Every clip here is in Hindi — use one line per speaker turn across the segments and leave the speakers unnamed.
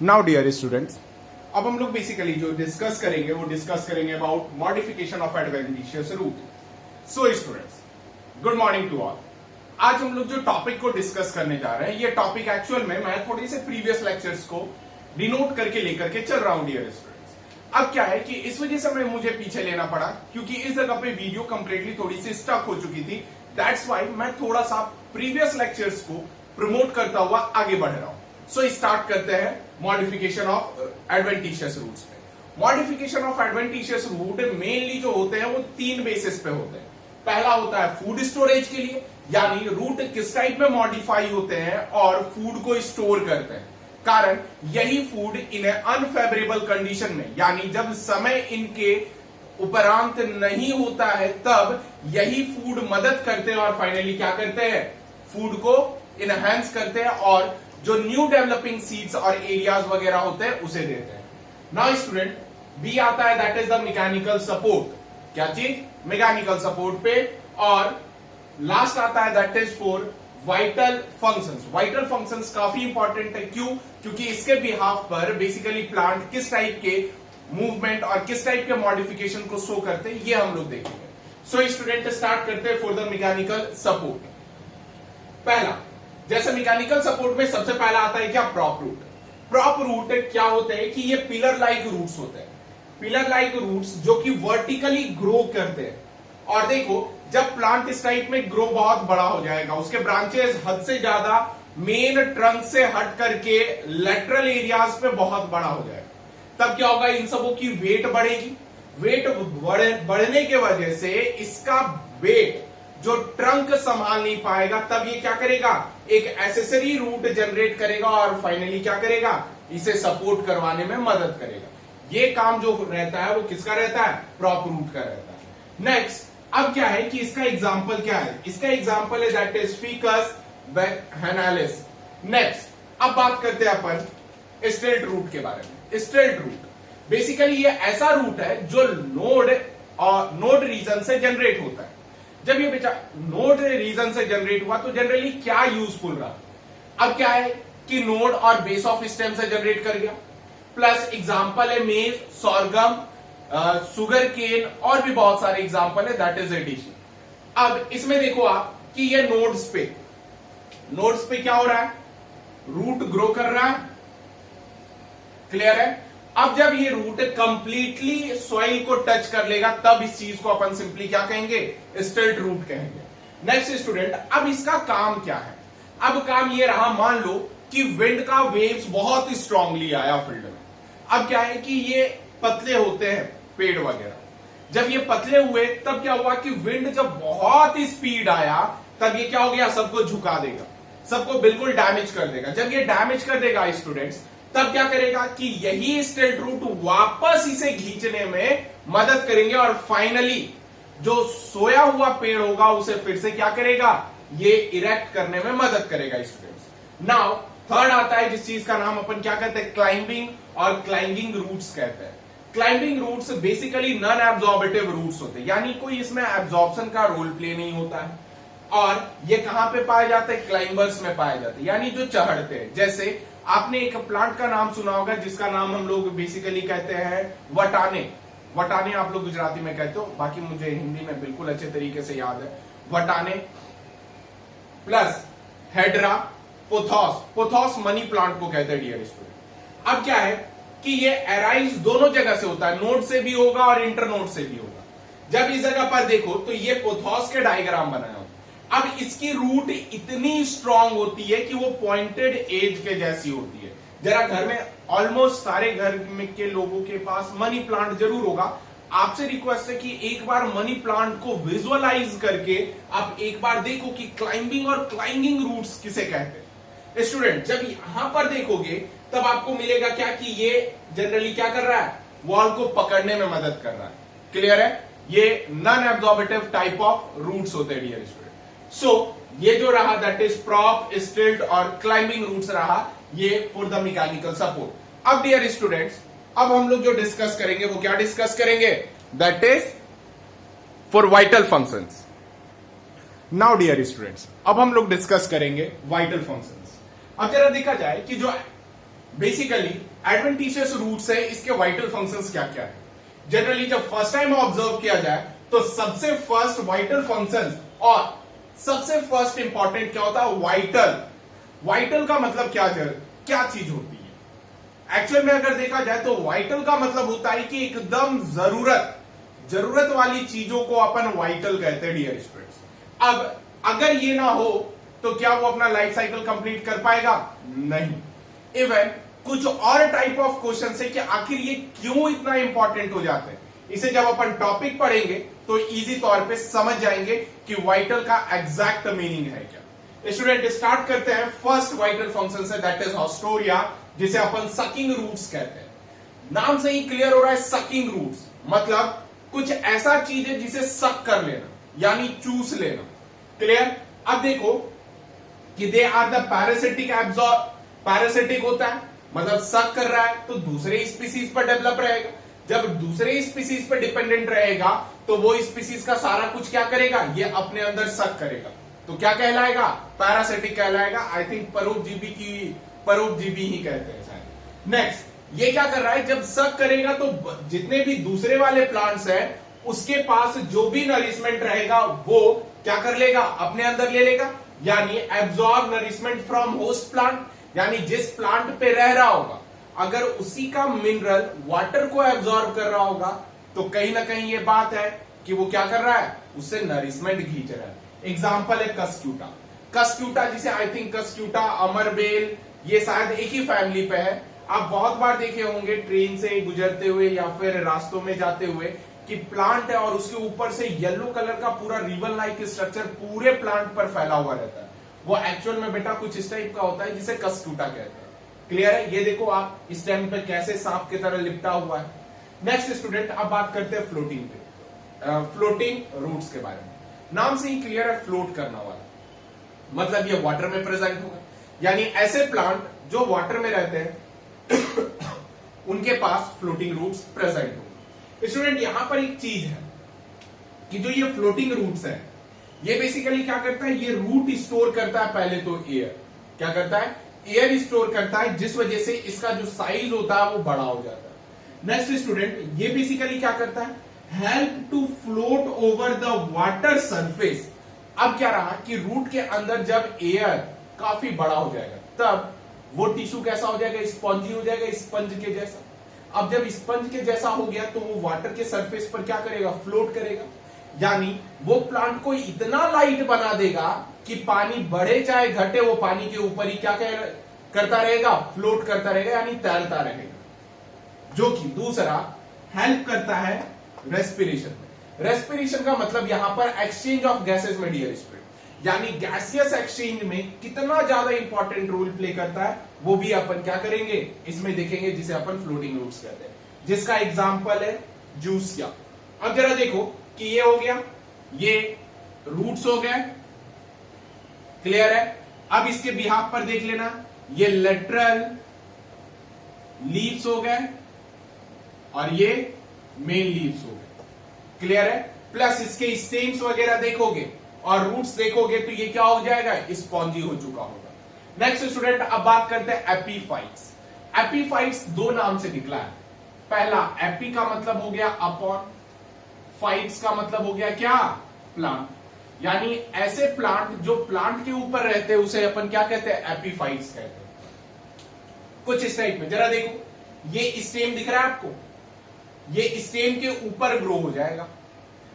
नाउ डियर स्टूडेंट्स, अब हम लोग बेसिकली जो डिस्कस करेंगे वो डिस्कस करेंगे about modification of adventitious root. So students, good morning to all. आज हम लोग जो टॉपिक को डिस्कस करने जा रहे हैं, ये टॉपिक एक्चुअल में मैं थोड़े से प्रीवियस लेक्चर्स को डिनोट करके लेकर के चल रहा हूं डियर स्टूडेंट्स। अब क्या है कि इस वजह से मुझे पीछे लेना पड़ा क्योंकि इस जगह पे वीडियो कंप्लीटली थोड़ी सी स्टक हो चुकी थी। दैट्स वाई मैं थोड़ा सा प्रीवियस लेक्चर्स को प्रमोट करता हुआ आगे बढ़ रहा हूं। सो स्टार्ट करते हैं मॉडिफिकेशन ऑफ एडवेंटिशियस रूट्स पे। Modification of adventitious root mainly जो होते हैं वो तीन बेसिस पे होते हैं। पहला होता है फूड स्टोरेज के लिए, यानी रूट किस टाइप में मॉडिफाई होते हैं और फूड को स्टोर करते हैं। कारण यही फूड इन्हें अनफेवरेबल कंडीशन में, यानी जब समय इनके उपरांत नहीं होता है तब यही फूड मदद करते हैं और फाइनली क्या करते हैं, फूड को इनहेंस करते हैं और जो न्यू डेवलपिंग सीड्स और एरियाज वगैरह होते हैं उसे देते हैं। नाउ स्टूडेंट, बी आता है that is the mechanical support. क्या चीज? मैकेनिकल सपोर्ट पे। और लास्ट आता है that is for vital functions. Vital functions काफी इंपॉर्टेंट है। क्यों? क्योंकि इसके बिहाफ पर बेसिकली प्लांट किस टाइप के मूवमेंट और किस टाइप के मॉडिफिकेशन को शो करते हैं ये हम लोग देखेंगे। सो स्टूडेंट, स्टार्ट करते हैं फॉर द मैकेनिकल सपोर्ट। पहला, जैसे मैकेनिकल सपोर्ट में सबसे पहला आता है क्या? Prop root. प्रॉप रूट क्या होते हैं कि ये पिलर लाइक रूट्स होते हैं। पिलर लाइक रूट्स जो कि वर्टिकली ग्रो करते हैं। और देखो, जब प्लांट इस टाइप में ग्रो बहुत बड़ा हो जाएगा, उसके ब्रांचेस हद से ज्यादा मेन ट्रंक से हट करके लेटरल एरियाज पे बहुत बड़ा हो जाएगा, तब क्या होगा? इन सबों की वेट बढ़ेगी। वेट बढ़ने के वजह से इसका वेट जो ट्रंक संभाल नहीं पाएगा, तब ये क्या करेगा? एक एसेसरी रूट जनरेट करेगा और फाइनली क्या करेगा? इसे सपोर्ट करवाने में मदद करेगा। ये काम जो रहता है वो किसका रहता है? प्रॉप रूट का रहता है। नेक्स्ट, अब क्या है कि इसका एग्जाम्पल क्या है? इसका एग्जाम्पल है दैट इज फिकस बैकहैनालिस। नेक्स्ट, अब बात करते हैं अपन स्टेल्ट रूट के बारे में। स्टेल्ट रूट बेसिकली ये ऐसा रूट है जो नोड और नोड रीजन से जनरेट होता है। जब ये नोड रीजन से जनरेट हुआ तो जनरली क्या यूजफुल रहा? अब क्या है कि नोड और बेस ऑफ स्टेम से जनरेट कर गया। प्लस एग्जांपल है मेज, सोरगम, सुगर केन और भी बहुत सारे एग्जांपल है दैट इज एडिशन। अब इसमें देखो आप कि ये नोड्स पे क्या हो रहा है? रूट ग्रो कर रहा है। क्लियर है? अब जब ये रूट कंप्लीटली सॉइल को टच कर लेगा तब इस चीज को अपन सिंपली क्या कहेंगे? स्टेल्ट रूट कहेंगे। नेक्स्ट स्टूडेंट, अब इसका काम क्या है? अब काम ये रहा, मान लो कि विंड का वेव्स बहुत स्ट्रांगली आया फील्ड में। अब क्या है कि ये पतले होते हैं पेड़ वगैरह। जब ये पतले हुए तब क्या हुआ कि विंड जब बहुत ही स्पीड आया तब ये क्या हो गया? सबको झुका देगा, सबको बिल्कुल डैमेज कर देगा। जब ये डैमेज कर देगा स्टूडेंट्स, तब क्या करेगा कि यही स्टेल्ट रूट वापस इसे खींचने में मदद करेंगे और फाइनली जो सोया हुआ पेड़ होगा उसे फिर से क्या करेगा? ये इरेक्ट करने में मदद करेगा स्टूडेंट्स। नाउ थर्ड आता है जिस चीज का नाम अपन क्या कहते हैं? क्लाइंबिंग और क्लाइंबिंग रूट्स कहते हैं। Climbing roots basically non absorbative roots होते हैं, यानी कोई इसमें एब्जॉर्प्शन का रोल प्ले नहीं होता है। और ये कहां पे पाए जाते हैं? क्लाइंबर्स में पाए जाते हैं, यानी जो चढ़ते हैं। जैसे आपने एक प्लांट का नाम सुना होगा जिसका नाम हम लोग बेसिकली कहते हैं वटाने। वटाने आप लोग गुजराती में कहते हो, बाकी मुझे हिंदी में बिल्कुल अच्छे तरीके से याद है। वटाने plus Hedra, pothos. Pothos money plant को कहते हैं डियर स्टूडेंट। अब क्या है कि ये एराइज दोनों जगह से होता है, नोड से भी होगा और इंटरनोड से भी होगा। जब इस जगह पर देखो तो ये पोथॉस के डायग्राम बनाया हो। अब इसकी रूट इतनी स्ट्रांग होती है कि वो पॉइंटेड एज के जैसी होती है। जरा घर में ऑलमोस्ट सारे घर में के लोगों के पास मनी प्लांट जरूर होगा। आपसे रिक्वेस्ट है कि एक बार मनी प्लांट को विजुअलाइज करके आप एक बार देखो कि क्लाइंबिंग और क्लाइंबिंग रूट्स किसे कहते हैं। स्टूडेंट, जब यहां पर देखोगे तब आपको मिलेगा क्या कि ये जनरली क्या कर रहा है? वॉल को पकड़ने में मदद कर रहा है। क्लियर है? ये नॉन एब्जॉर्बेटिव टाइप ऑफ रूट्स होते हैं डियर स्टूडेंट। सो ये जो रहा दैट इज प्रॉप, स्टिल्ट और क्लाइंबिंग रूट्स रहा, ये फॉर द मैकेनिकल सपोर्ट। अब डियर स्टूडेंट्स, अब हम लोग जो डिस्कस करेंगे वो क्या डिस्कस करेंगे? That is for vital functions. Now dear students, अब हम लोग डिस्कस करेंगे वाइटल फंक्शंस। अब जरा देखा जाए कि जो बेसिकली एडवेंटिशियस रूट्स है, इसके वाइटल फंक्शंस क्या क्या है। जनरली जब फर्स्ट टाइम ऑब्जर्व किया जाए तो सबसे फर्स्ट वाइटल फंक्शंस और सबसे फर्स्ट इंपॉर्टेंट क्या होता है, वाइटल। वाइटल का मतलब क्या चीज होती है। एक्चुअल में अगर देखा जाए तो वाइटल का मतलब होता है कि एकदम जरूरत वाली चीजों को अपन वाइटल कहते हैं डियर स्टूडेंट्स। अब अगर ये ना हो तो क्या वो अपना लाइफ साइकिल कंप्लीट कर पाएगा, नहीं। इवन कुछ और टाइप ऑफ क्वेश्चन है कि आखिर ये क्यों इतना इंपॉर्टेंट हो जाते हैं, इसे जब अपन टॉपिक पढ़ेंगे तो इजी तौर पे समझ जाएंगे कि वाइटल का एग्जैक्ट मीनिंग है क्या। स्टूडेंट स्टार्ट करते हैं। First vital function say that is haustoria, जिसे अपन सकिंग रूट्स कहते हैं। नाम से ही क्लियर हो रहा है, सकिंग रूट्स मतलब कुछ ऐसा चीज है जिसे सक कर लेना यानी चूस लेना। क्लियर। अब देखो कि they are the parasitic absorb, parasitic होता है मतलब सक कर रहा है तो दूसरे स्पीसीज पर डेवलप रहेगा। जब दूसरे स्पीसीज पर डिपेंडेंट रहेगा तो वो स्पीसीज का सारा कुछ क्या करेगा, ये अपने अंदर सक करेगा, तो क्या कहलाएगा, पैरासिटिक कहलाएगा। आई थिंक परोपजीवी ही कहते हैं शायद। नेक्स्ट, ये क्या कर रहा है, जब सक करेगा तो जितने भी दूसरे वाले प्लांट्स हैं उसके पास जो भी नरिशमेंट रहेगा वो क्या कर लेगा, अपने अंदर ले लेगा, यानी absorb nourishment from host plant. यानी जिस प्लांट पे रह रहा होगा अगर उसी का मिनरल वाटर को एब्जॉर्ब कर रहा होगा तो कहीं ना कहीं ये बात है कि वो क्या कर रहा है, उससे नरिशमेंट खींच रहा है। एग्जाम्पल है कस्क्यूटा। कस्क्यूटा जिसे आई थिंक कस्क्यूटा, अमरबेल, ये शायद एक ही फैमिली पे है। आप बहुत बार देखे होंगे ट्रेन से गुजरते हुए या फिर रास्तों में जाते हुए कि प्लांट है और उसके ऊपर से येलो कलर का पूरा रिबन लाइक स्ट्रक्चर पूरे प्लांट पर फैला हुआ रहता है। वो एक्चुअल में बेटा कुछ इस टाइप का होता है जिसे कस्क्यूटा कहते हैं। क्लियर है। ये देखो आप इस टाइम पे कैसे सांप की तरह लिपटा हुआ है। नेक्स्ट स्टूडेंट, अब बात करते हैं फ्लोटिंग पे, फ्लोटिंग रूट्स के बारे में। नाम से ही क्लियर है, फ्लोट करना वाला मतलब ये वाटर में प्रेजेंट होगा, यानी ऐसे प्लांट जो वाटर में रहते हैं उनके पास फ्लोटिंग रूट्स प्रेजेंट होंगे। स्टूडेंट यहां पर एक चीज है कि जो ये फ्लोटिंग रूट्स है ये बेसिकली क्या करता है, ये रूट स्टोर करता है पहले तो एयर, क्या करता है, एयर स्टोर करता है, जिस वजह से इसका जो साइज होता है वो बड़ा हो जाता है। नेक्स्ट स्टूडेंट, ये बेसिकली क्या करता है, help to float over the water surface. अब क्या रहा कि रूट के अंदर जब एयर काफी बड़ा हो जाएगा तब वो टिश्यू कैसा हो जाएगा, स्पंजी हो जाएगा, स्पंज के जैसा। अब जब स्पंज के जैसा हो गया तो वो वाटर के सरफेस पर क्या करेगा, फ्लोट करेगा, यानी वो प्लांट को इतना लाइट बना देगा कि पानी बढ़े चाहे घटे वो पानी के ऊपर ही क्या करता रहेगा, फ्लोट करता रहेगा, यानी तैरता रहेगा। जो कि दूसरा हेल्प करता है रेस्पिरेशन में। रेस्पिरेशन का मतलब यहां पर एक्सचेंज ऑफ गैसेस में डियर स्टूडेंट, यानी गैसियस एक्सचेंज में कितना ज्यादा इंपॉर्टेंट रोल प्ले करता है वो भी अपन क्या करेंगे इसमें देखेंगे, जिसे अपन फ्लोटिंग रूट्स कहते हैं, जिसका एग्जांपल है जूसिया। अब जरा देखो कि ये हो गया, ये रूट्स हो गए, क्लियर है। अब इसके बिहाफ पर देख लेना, ये लेटरल लीव्स हो गए और ये मेन लीव्स हो गए, क्लियर है। प्लस इसके स्टेम्स वगैरह देखोगे और रूट्स देखोगे तो ये क्या हो जाएगा, स्पॉन्जी हो चुका होगा। नेक्स्ट स्टूडेंट, अब बात करते हैं एपीफाइट्स। एपीफाइट्स दो नाम से निकला है। पहला एपी का मतलब हो गया अपॉन, फाइट्स का मतलब हो गया क्या, प्लांट, यानी ऐसे प्लांट जो प्लांट के ऊपर रहते हैं उसे अपन क्या कहते हैं, एपीफाइट्स कहते हैं। कुछ इस टाइप में, जरा देखो ये स्टेम दिख रहा है आपको, ये स्टेम के ऊपर ग्रो हो जाएगा।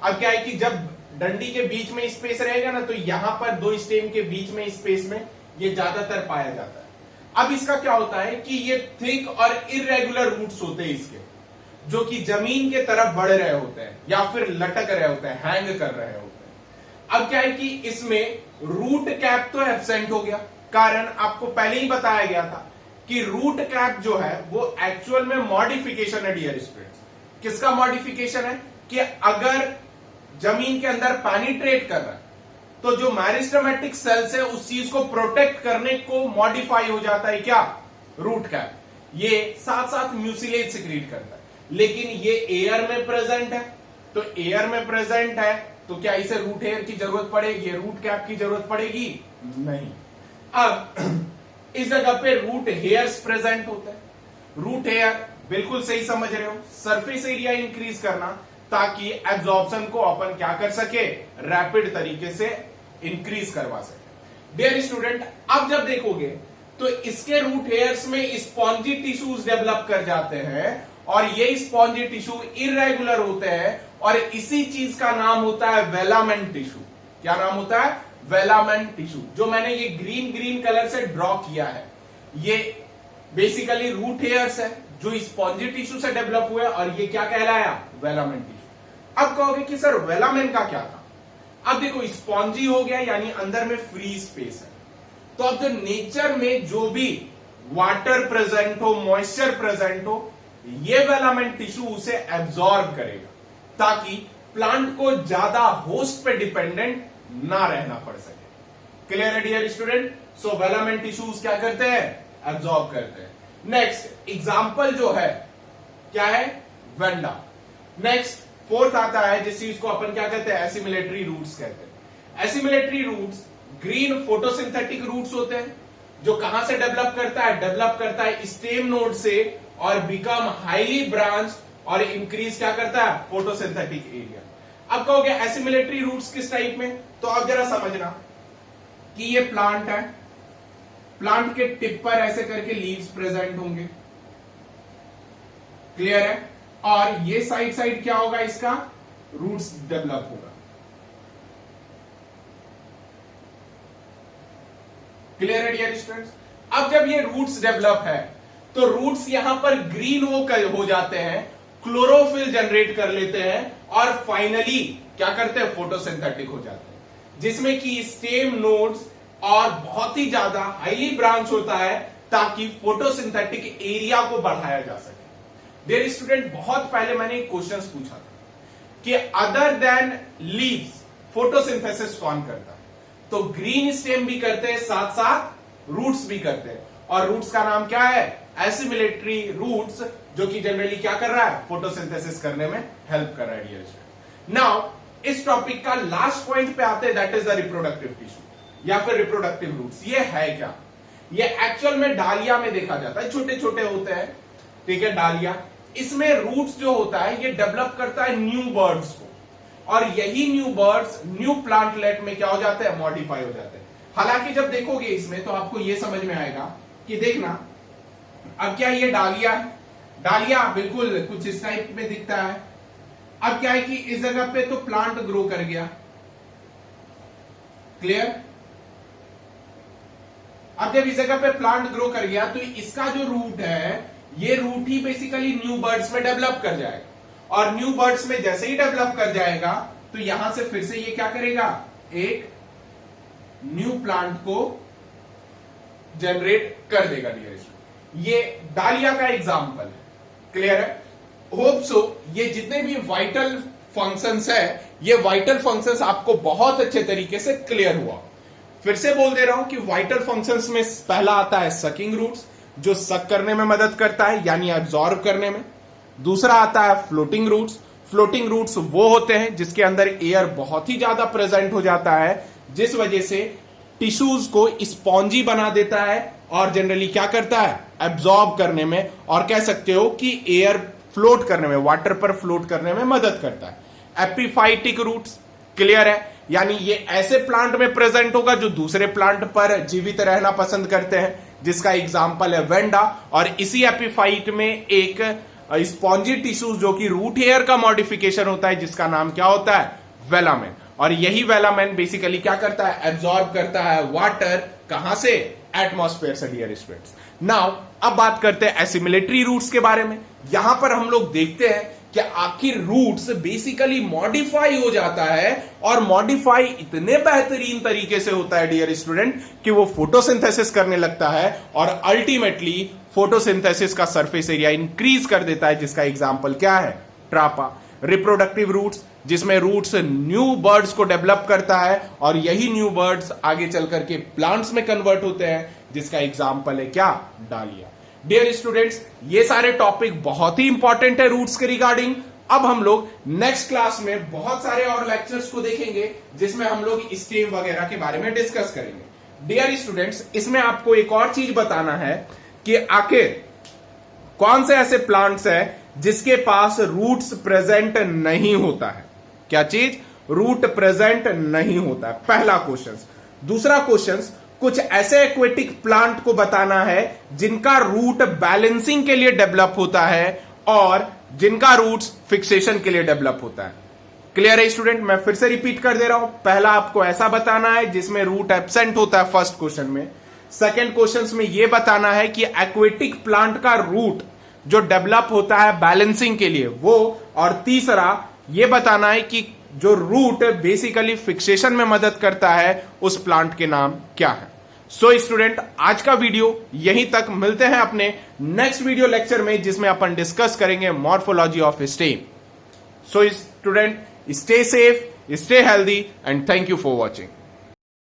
अब क्या है कि जब डंडी के बीच में स्पेस रहेगा ना तो यहां पर दो स्टेम के बीच में स्पेस में ये ज्यादातर पाया जाता है। अब इसका क्या होता है कि ये थिक और इरेगुलर रूट्स होते हैं इसके, जो कि जमीन के तरफ बढ़ रहे होते हैं या फिर लटक रहे होते हैं, हैंग कर रहे होते हैं। अब क्या है कि इसमें रूट कैप तो एब्सेंट हो गया, कारण आपको पहले ही बताया गया था कि रूट कैप जो है वो एक्चुअल में मॉडिफिकेशन है डियर स्टूडेंट्स। किसका मॉडिफिकेशन है कि अगर जमीन के अंदर पेनिट्रेट कर रहा है तो जो मैरिस्टेमेटिक सेल्स है उस चीज को प्रोटेक्ट करने को मॉडिफाई हो जाता है क्या, रूट कैप। ये साथ साथ म्यूसिलेज सिक्रीट करता है, लेकिन ये एयर में प्रेजेंट है, तो एयर में प्रेजेंट है तो क्या इसे रूट हेयर की जरूरत पड़ेगी, रूट कैप की जरूरत पड़ेगी, नहीं। अब इस जगह पे रूट हेयर्स प्रेजेंट होते हैं। रूट हेयर बिल्कुल सही समझ रहे हो, सरफेस एरिया इंक्रीज करना ताकि एब्जॉर्प्शन को अपन क्या कर सके, रैपिड तरीके से इंक्रीज करवा सके। डियर स्टूडेंट, अब जब देखोगे तो इसके रूट हेयर्स में स्पॉन्जी टिश्यूज डेवलप कर जाते हैं और ये स्पॉन्जी टिश्यू इरेगुलर होते हैं और इसी चीज का नाम होता है वेलामेंट टिश्यू। क्या नाम होता है? वेलामेंट टिश्यू। जो मैंने ये ग्रीन कलर से ड्रॉ किया है, ये बेसिकली रूट हेयर्स है जो स्पॉन्जी टिश्यू से डेवलप हुए और ये क्या कहलाया? वेलामेंट टिश्यू। अब कहोगे कि सर वेलामेंट का क्या था? अब देखो, स्पॉन्जी हो गया यानी अंदर में फ्री स्पेस है, तो अब जो नेचर में जो भी वाटर प्रेजेंट हो, मॉइस्चर प्रेजेंट हो, ये वेलामेंट टिश्यू उसे एब्जॉर्ब करेगा ताकि प्लांट को ज्यादा होस्ट पे डिपेंडेंट ना रहना पड़ सके। क्लियर है डियर स्टूडेंट? सो वेलामेंट टिश्यूज क्या करते हैं? एब्जॉर्ब करते हैं। नेक्स्ट एग्जाम्पल जो है क्या है? वेंडा। नेक्स्ट फोर्थ आता है जिस चीज को अपन क्या कहते हैं? एसिमिलेटरी रूट्स कहते हैं। Assimilatory roots green photosynthetic roots होते हैं जो कहां से डेवलप करता है? डेवलप करता है स्टेम नोड से और बिकम हाईली ब्रांच और इंक्रीज क्या करता है? Photosynthetic area. अब कहोगे एसिमिलेटरी रूट्स किस टाइप में? तो अब जरा समझना कि ये प्लांट है, प्लांट के टिप पर ऐसे करके लीव्स प्रेजेंट होंगे, क्लियर है? और ये साइड क्या होगा? इसका रूट्स डेवलप होगा। क्लियर है डियर स्टूडेंट्स? अब जब ये रूट्स डेवलप है तो रूट्स यहां पर ग्रीन हो जाते हैं, क्लोरोफिल जनरेट कर लेते हैं और फाइनली क्या करते हैं? फोटोसिंथेटिक हो जाते हैं, जिसमें कि स्टेम नोड्स और बहुत ही ज्यादा हाईली ब्रांच होता है ताकि फोटोसिंथेटिक एरिया को बढ़ाया जा सके। डियर स्टूडेंट, बहुत पहले मैंने एक क्वेश्चन पूछा था कि अदर देन लीव्स फोटोसिंथेसिस कौन करता है? तो ग्रीन स्टेम भी करते हैं, साथ साथ रूट्स भी करते हैं, और रूट्स का नाम क्या है? एसिमिलेटरी रूट्स, जो कि जनरली क्या कर रहा है? फोटोसिंथेसिस करने में हेल्प कर रहा है डियर स्टूडेंट। नाउ इस टॉपिक का लास्ट पॉइंट पे आते हैं, that is the reproductive tissue या फिर रिप्रोडक्टिव रूट्स। ये है क्या? ये एक्चुअल में डालिया में देखा जाता है, छोटे छोटे होते हैं, ठीक है, डालिया। इसमें रूट्स जो होता है ये डेवलप करता है न्यू बर्ड्स को, और यही न्यू बर्ड्स न्यू प्लांटलेट में क्या हो जाते हैं? मॉडिफाई हो जाते हैं। हालांकि जब देखोगे इसमें तो आपको ये समझ में आएगा कि देखना, अब क्या ये डालिया है? डालिया बिल्कुल कुछ इस टाइप में दिखता है। अब क्या है कि इस जगह पे तो प्लांट ग्रो कर गया, क्लियर? अब जब इस जगह पे प्लांट ग्रो कर गया तो इसका जो रूट है, ये रूट ही बेसिकली न्यू बर्ड्स में डेवलप कर जाएगा, और न्यू बर्ड्स में जैसे ही डेवलप कर जाएगा तो यहां से फिर से ये क्या करेगा? एक न्यू प्लांट को जनरेट कर देगा डियर स्टूडेंट। ये डालिया का एग्जांपल है, क्लियर है? होप सो ये जितने भी वाइटल फंक्शंस है, ये वाइटल फंक्शंस आपको बहुत अच्छे तरीके से क्लियर हुआ। फिर से बोल दे रहा हूं कि वाइटल फंक्शंस में पहला आता है सकिंग रूट्स, जो सक करने में मदद करता है यानी एब्जॉर्ब करने में। दूसरा आता है फ्लोटिंग रूट्स। फ्लोटिंग रूट्स वो होते हैं जिसके अंदर एयर बहुत ही ज्यादा प्रेजेंट हो जाता है, जिस वजह से टिश्यूज को स्पॉन्जी बना देता है और जनरली क्या करता है? एब्जॉर्ब करने में, और कह सकते हो कि एयर फ्लोट करने में, वाटर पर फ्लोट करने में मदद करता है। एपिफाइटिक रूट्स, क्लियर है? यानी ये ऐसे प्लांट में प्रेजेंट होगा जो दूसरे प्लांट पर जीवित रहना पसंद करते हैं, जिसका एग्जाम्पल है वेंडा। और इसी एपिफाइट में एक स्पॉन्जी टिश्यूज जो कि रूट हेयर का मॉडिफिकेशन होता है, जिसका नाम क्या होता है? वेलामेन। और यही वेलामेन बेसिकली क्या करता है? एब्जॉर्ब करता है वाटर, कहां से? एटमॉस्फेयर से डियर स्टूडेंट्स। नाउ अब बात करते हैं एसिमिलेटरी रूट्स के बारे में। यहां पर हम लोग देखते हैं कि आखिर रूट्स बेसिकली मॉडिफाई हो जाता है, और मॉडिफाई इतने बेहतरीन तरीके से होता है डियर स्टूडेंट कि वो फोटोसिंथेसिस करने लगता है और अल्टीमेटली फोटोसिंथेसिस का सरफेस एरिया इंक्रीज कर देता है, जिसका एग्जांपल क्या है? ट्रापा। रिप्रोडक्टिव रूट्स, जिसमें रूट्स न्यू बर्ड्स को डेवलप करता है और यही न्यू बर्ड्स आगे चल करके प्लांट्स में कन्वर्ट होते हैं, जिसका एग्जांपल है क्या? डालिया। डियर स्टूडेंट्स, ये सारे टॉपिक बहुत ही इंपॉर्टेंट है रूट्स के रिगार्डिंग। अब हम लोग नेक्स्ट क्लास में बहुत सारे और लेक्चर्स को देखेंगे जिसमें हम लोग स्टेम वगैरह के बारे में डिस्कस करेंगे। डियर स्टूडेंट्स, इसमें आपको एक और चीज बताना है कि आखिर कौन से ऐसे प्लांट्स हैं जिसके पास रूट्स प्रेजेंट नहीं होता है। क्या चीज? रूट प्रेजेंट नहीं होता है, पहला क्वेश्चन। दूसरा क्वेश्चन, कुछ ऐसे एक्वेटिक प्लांट को बताना है जिनका रूट बैलेंसिंग के लिए डेवलप होता है और जिनका रूट्स फिक्सेशन के लिए डेवलप होता है। क्लियर है स्टूडेंट? मैं फिर से रिपीट कर दे रहा हूं। पहला आपको ऐसा बताना है जिसमें रूट एब्सेंट होता है फर्स्ट क्वेश्चन में। सेकेंड क्वेश्चन में यह बताना है कि एक्वेटिक प्लांट का रूट जो डेवलप होता है बैलेंसिंग के लिए वो, और तीसरा यह बताना है कि जो रूट बेसिकली फिक्सेशन में मदद करता है उस प्लांट के नाम क्या है। सो स्टूडेंट, आज का वीडियो यहीं तक। मिलते हैं अपने नेक्स्ट वीडियो लेक्चर में जिसमें अपन डिस्कस करेंगे morphology of stem. So student, stay safe, stay healthy, and thank you for watching.